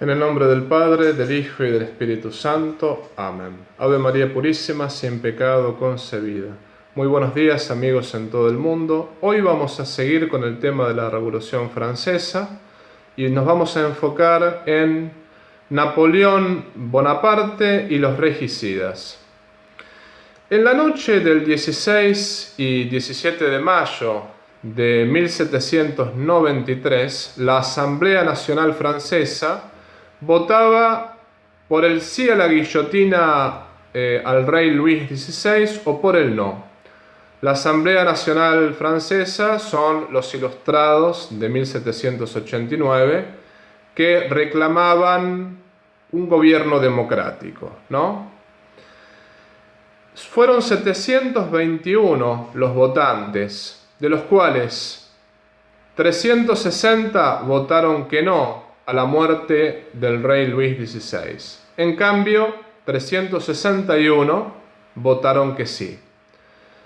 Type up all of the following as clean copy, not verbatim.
En el nombre del Padre, del Hijo y del Espíritu Santo. Amén. Ave María Purísima, sin pecado concebida. Muy buenos días, amigos en todo el mundo. Hoy vamos a seguir con el tema de la Revolución Francesa y nos vamos a enfocar en Napoleón Bonaparte y los regicidas. En la noche del 16 y 17 de mayo de 1793, la Asamblea Nacional Francesa votaba por el sí a la guillotina al rey Luis XVI o por el no. La Asamblea Nacional Francesa son los ilustrados de 1789 que reclamaban un gobierno democrático, ¿no? Fueron 721 los votantes, de los cuales 360 votaron que no a la muerte del rey Luis XVI. En cambio, 361 votaron que sí.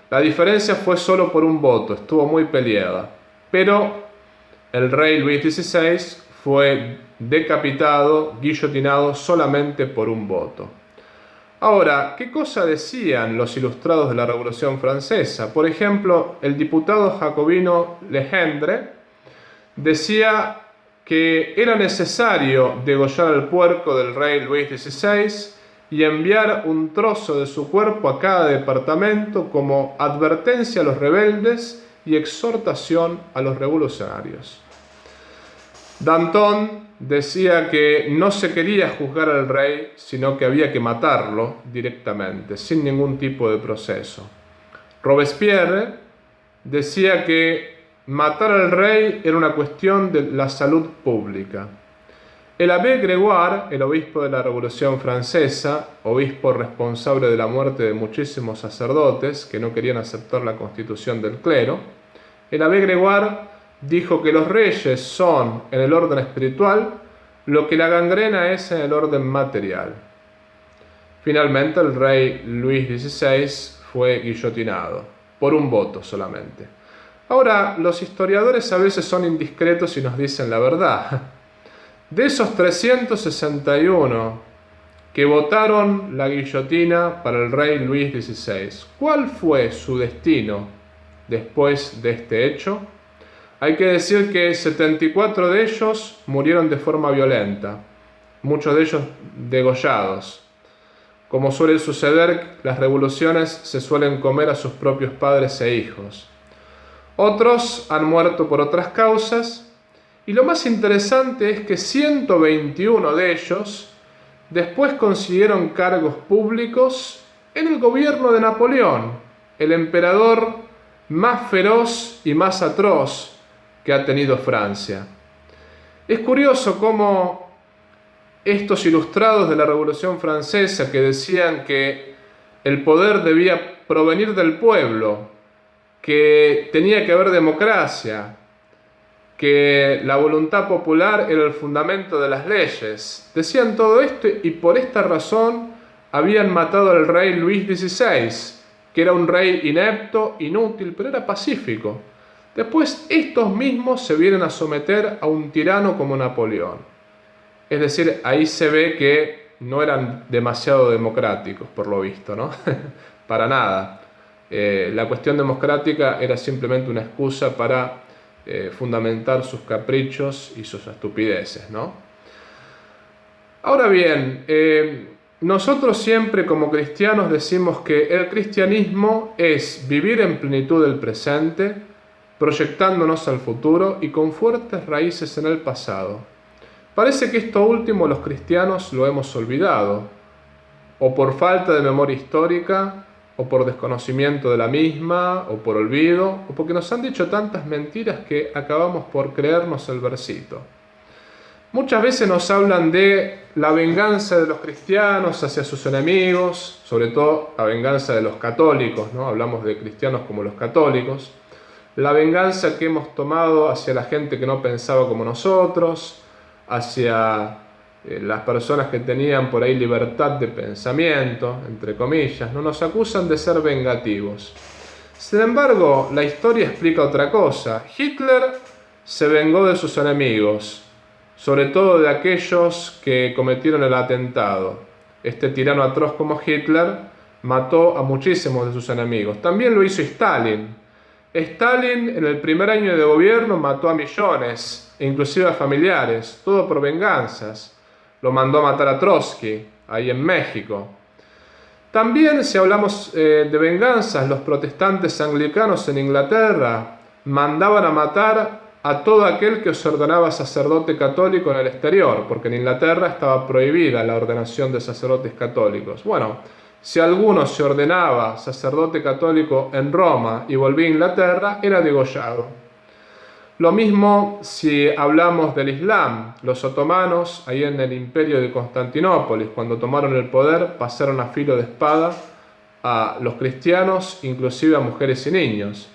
La diferencia fue solo por un voto, estuvo muy peleada. Pero el rey Luis XVI fue decapitado, guillotinado solamente por un voto. Ahora, ¿qué cosa decían los ilustrados de la Revolución Francesa? Por ejemplo, el diputado jacobino Legendre decía que era necesario degollar al puerco del rey Luis XVI y enviar un trozo de su cuerpo a cada departamento como advertencia a los rebeldes y exhortación a los revolucionarios. Danton decía que no se quería juzgar al rey, sino que había que matarlo directamente, sin ningún tipo de proceso. Robespierre decía que matar al rey era una cuestión de la salud pública. El abbé Grégoire, el obispo de la Revolución Francesa, obispo responsable de la muerte de muchísimos sacerdotes que no querían aceptar la constitución del clero, el abbé Grégoire dijo que los reyes son, en el orden espiritual, lo que la gangrena es en el orden material. Finalmente, el rey Luis XVI fue guillotinado, por un voto solamente. Ahora, los historiadores a veces son indiscretos y nos dicen la verdad. De esos 361 que votaron la guillotina para el rey Luis XVI, ¿cuál fue su destino después de este hecho? Hay que decir que 74 de ellos murieron de forma violenta, muchos de ellos degollados. Como suele suceder, las revoluciones se suelen comer a sus propios padres e hijos. Otros han muerto por otras causas, y lo más interesante es que 121 de ellos después consiguieron cargos públicos en el gobierno de Napoleón, el emperador más feroz y más atroz que ha tenido Francia. Es curioso cómo estos ilustrados de la Revolución Francesa, que decían que el poder debía provenir del pueblo, que tenía que haber democracia, que la voluntad popular era el fundamento de las leyes, decían todo esto y por esta razón habían matado al rey Luis XVI, que era un rey inepto, inútil, pero era pacífico. Después estos mismos se vienen a someter a un tirano como Napoleón. Es decir, ahí se ve que no eran demasiado democráticos, por lo visto, ¿no? Para nada. La cuestión democrática era simplemente una excusa para fundamentar sus caprichos y sus estupideces, ¿no? Ahora bien, nosotros siempre como cristianos decimos que el cristianismo es vivir en plenitud del presente, proyectándonos al futuro y con fuertes raíces en el pasado. Parece que esto último los cristianos lo hemos olvidado, o por falta de memoria histórica, o por desconocimiento de la misma, o por olvido, o porque nos han dicho tantas mentiras que acabamos por creernos el versito. Muchas veces nos hablan de la venganza de los cristianos hacia sus enemigos, sobre todo la venganza de los católicos, ¿no? Hablamos de cristianos como los católicos, la venganza que hemos tomado hacia la gente que no pensaba como nosotros, hacia las personas que tenían por ahí libertad de pensamiento, entre comillas, no nos acusan de ser vengativos. Sin embargo, la historia explica otra cosa. Hitler se vengó de sus enemigos, sobre todo de aquellos que cometieron el atentado. Este tirano atroz como Hitler mató a muchísimos de sus enemigos. También lo hizo Stalin. Stalin en el primer año de gobierno mató a millones, inclusive a familiares, todo por venganzas. Lo mandó a matar a Trotsky, ahí en México. También, si hablamos de venganzas, los protestantes anglicanos en Inglaterra mandaban a matar a todo aquel que se ordenaba sacerdote católico en el exterior, porque en Inglaterra estaba prohibida la ordenación de sacerdotes católicos. Bueno, si alguno se ordenaba sacerdote católico en Roma y volvía a Inglaterra, era degollado. Lo mismo si hablamos del Islam. Los otomanos, ahí en el imperio de Constantinopla, cuando tomaron el poder, pasaron a filo de espada a los cristianos, inclusive a mujeres y niños.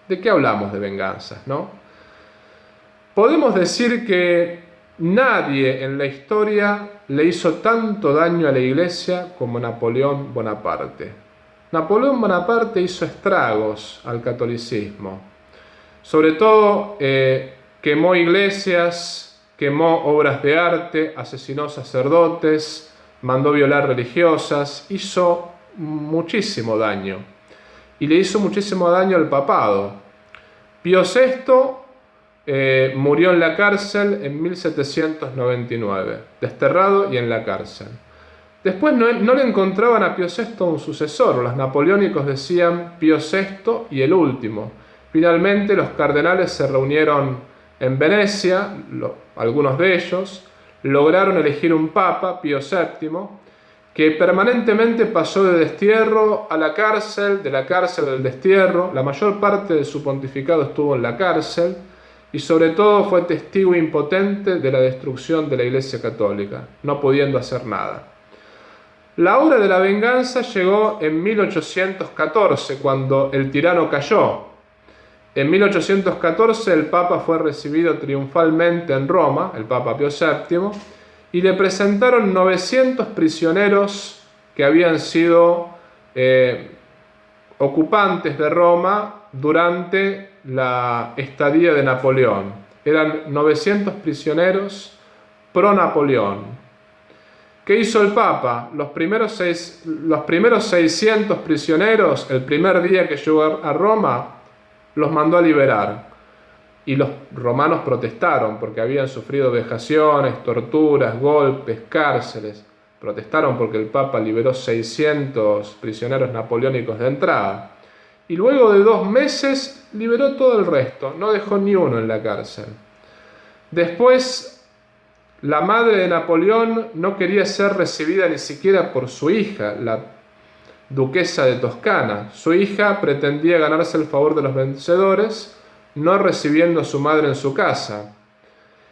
¿De qué hablamos de venganzas, no? Podemos decir que nadie en la historia le hizo tanto daño a la Iglesia como Napoleón Bonaparte. Napoleón Bonaparte hizo estragos al catolicismo. Sobre todo quemó iglesias, quemó obras de arte, asesinó sacerdotes, mandó violar religiosas, hizo muchísimo daño. Y le hizo muchísimo daño al papado. Pío VI murió en la cárcel en 1799, desterrado y en la cárcel. Después no le encontraban a Pío VI un sucesor. Los napoleónicos decían Pío VI y el último. Finalmente los cardenales se reunieron en Venecia, algunos de ellos, lograron elegir un papa, Pío VII, que permanentemente pasó de destierro a la cárcel, de la cárcel al destierro. La mayor parte de su pontificado estuvo en la cárcel y sobre todo fue testigo impotente de la destrucción de la Iglesia Católica, no pudiendo hacer nada. La hora de la venganza llegó en 1814, cuando el tirano cayó. En 1814 el Papa fue recibido triunfalmente en Roma, el Papa Pío VII, y le presentaron 900 prisioneros que habían sido ocupantes de Roma durante la estadía de Napoleón. Eran 900 prisioneros pro Napoleón. ¿Qué hizo el Papa? Los primeros 600 prisioneros, el primer día que llegó a Roma, los mandó a liberar. Y los romanos protestaron porque habían sufrido vejaciones, torturas, golpes, cárceles. Protestaron porque el Papa liberó 600 prisioneros napoleónicos de entrada. Y luego de 2 meses liberó todo el resto, no dejó ni uno en la cárcel. Después, la madre de Napoleón no quería ser recibida ni siquiera por su hija, la duquesa de Toscana. Su hija pretendía ganarse el favor de los vencedores, no recibiendo a su madre en su casa.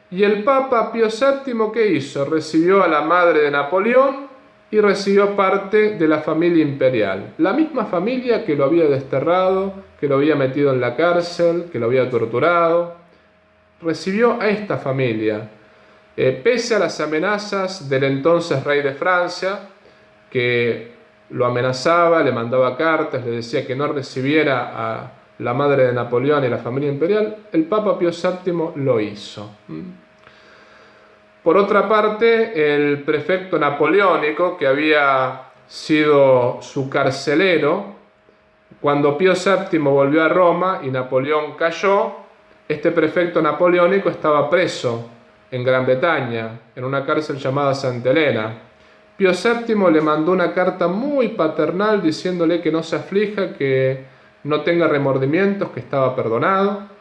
Y el Papa Pío VII, ¿qué hizo? Recibió a la madre de Napoleón y recibió parte de la familia imperial. La misma familia que lo había desterrado, que lo había metido en la cárcel, que lo había torturado. Recibió a esta familia. Pese a las amenazas del entonces rey de Francia, que lo amenazaba, le mandaba cartas, le decía que no recibiera a la madre de Napoleón y la familia imperial, el Papa Pío VII lo hizo. Por otra parte, el prefecto napoleónico, que había sido su carcelero, cuando Pío VII volvió a Roma y Napoleón cayó, este prefecto napoleónico estaba preso en Gran Bretaña, en una cárcel llamada Santa Elena. Pío VII le mandó una carta muy paternal diciéndole que no se aflija, que no tenga remordimientos, que estaba perdonado.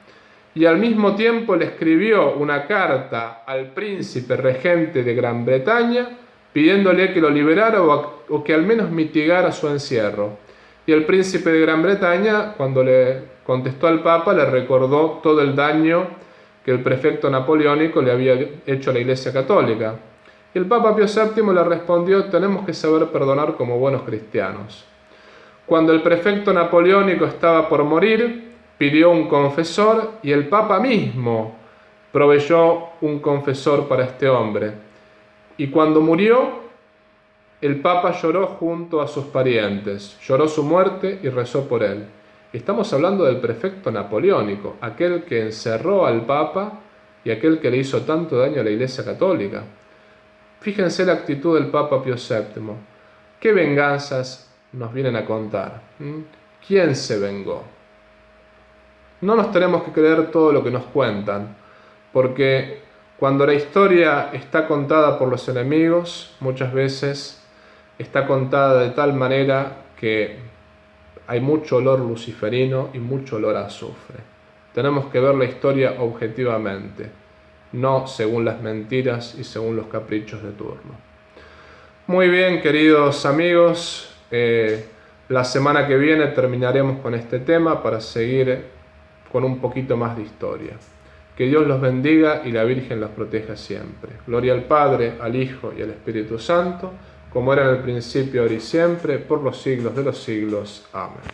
Y al mismo tiempo le escribió una carta al príncipe regente de Gran Bretaña pidiéndole que lo liberara o que al menos mitigara su encierro. Y el príncipe de Gran Bretaña, cuando le contestó al Papa, le recordó todo el daño que el prefecto napoleónico le había hecho a la Iglesia Católica. Y el Papa Pío VII le respondió: tenemos que saber perdonar como buenos cristianos. Cuando el prefecto napoleónico estaba por morir, pidió un confesor y el Papa mismo proveyó un confesor para este hombre. Y cuando murió, el Papa lloró junto a sus parientes, lloró su muerte y rezó por él. Estamos hablando del prefecto napoleónico, aquel que encerró al Papa y aquel que le hizo tanto daño a la Iglesia Católica. Fíjense la actitud del Papa Pío VII. ¿Qué venganzas nos vienen a contar? ¿Quién se vengó? No nos tenemos que creer todo lo que nos cuentan, porque cuando la historia está contada por los enemigos, muchas veces está contada de tal manera que hay mucho olor luciferino y mucho olor a azufre. Tenemos que ver la historia objetivamente, no según las mentiras y según los caprichos de turno. Muy bien, queridos amigos, la semana que viene terminaremos con este tema para seguir con un poquito más de historia. Que Dios los bendiga y la Virgen los proteja siempre. Gloria al Padre, al Hijo y al Espíritu Santo, como era en el principio, ahora y siempre, por los siglos de los siglos. Amén.